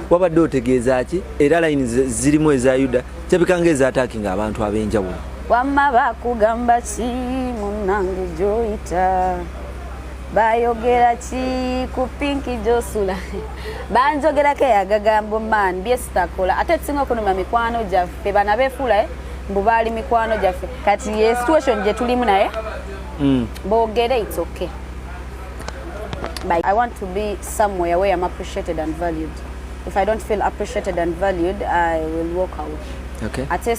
wabadde otegeeza ki era line zirimu eza Yuda kyabikanga ezataakinga abantu ab'enjawulo. Wamma bakugamba ki munnange gy'oyita bayogera ki ku Pinky Josula banjogerako eyagagambo man byesitakola ate ekisinga okunuma mikwano gyaffe bana beefula mbu baali mikwano gyaffe kati ye situation gye tulimu naye boogere it's okay. But I want to be somewhere where I'm appreciated and valued. If I don't feel appreciated and valued, I will walk out. Okay. Ate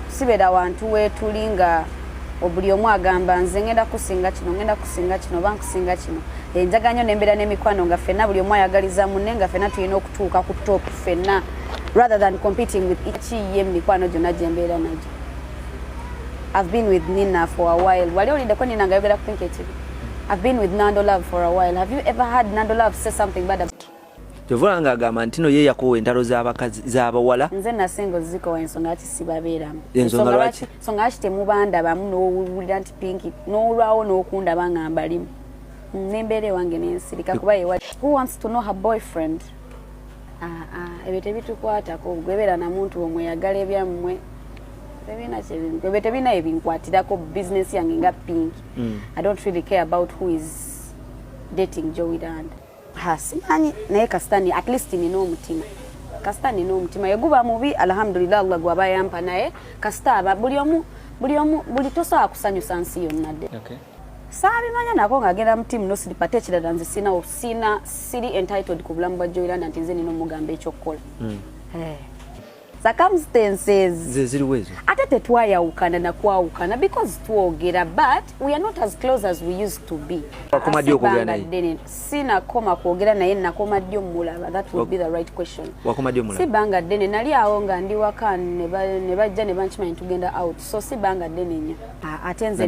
sibera wantu wetulinga obuli omu agamba nze ngenda kusinga kino bankusinga kino enjaga nnyo nembera n'emikwano nga ffenna buli omu ayagaliza munne nga ffenna tulina okutuuka ku top ffenna rather than competing with each ye mikwano gyonna gye mbeera nagyo. I've been with Nina for a while. Wali olideko Nina nga yogera ku Pinky TV. I've been with Nando Love for a while. Have you ever heard Nando Love say something bad about Tovulanga agamba nti no ye yakowa entalo z'abakazi z'abawala. Nze nasengo ziko ensonga ki sibabeeramu. Ensonga lwaki? Ensonga ki temubanda bamu n'owulira nti Pinky n'olwawo n'okunda banga mbalimu. Nembere wange n'ensirika kuba yewa. Who wants to know her boyfriend? Ebyo tebitukwatako gwebera na muntu omweyagala ebyammwe. Tebina ebinkwatirako business yange nga Pinky. I don't really care about who is dating Jowl Landa. Simanyi naye kasitani at least nina omutima. Kasita nina omutima yeguba mubi alhamdulillah Allah gwaba yampa naye kasita aba buli tosobola kusanyusa nsi yonna dde. Okay. Saabimanya nako ng'agenda mu ttiimu n'osiripate ekirala nze siri entitled ku bulamu bwa Jowl Landa nti nze nina omugamba ekyokukola. Circumstances ziriwezo ate tetwayawukana nakwawukana because twogera but we are not as close as we used to be. Wakoma ddi okwogera naye? Sinakoma kwogera naye nakoma ddi omulaba. That would be the right question. Wakoma ddi omulaba? Si banga ddene nali awo nga ndi waka ne bajja ne bankimanyi tugenda out so si banga ddene nnyo. Ate nze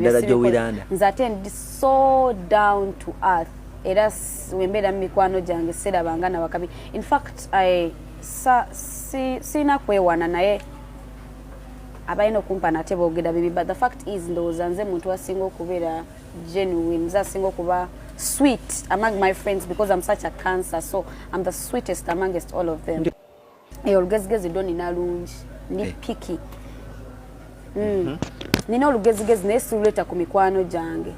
nze ate ndi so down to earth era wembeera mu mikwano gyange serabanga na wakabi. In fact sina kwewana naye abalina okumpa nate boogera bibi but the fact is ndowooza nze muntu asinga okubeera genuine nze asinga okuba sweet among my friends because I'm such a cancer so I'm the sweetest amongst all of them. Olugezigezi do nina lungi ndi picky nina olugezigezi naye siruleeta ku mikwano gyange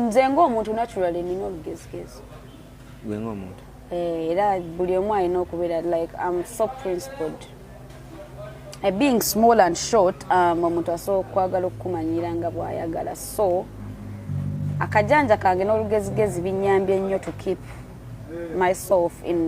nze ng'omuntu naturally nina olugezigezi gwe ng'omuntu era buli omu alina okubeera like I'm so principled. Being small and short omuntu asobola okwagala okukumanyira nga bw'ayagala so akajanja kange n'olugezigezi binyambye nnyo to keep myself in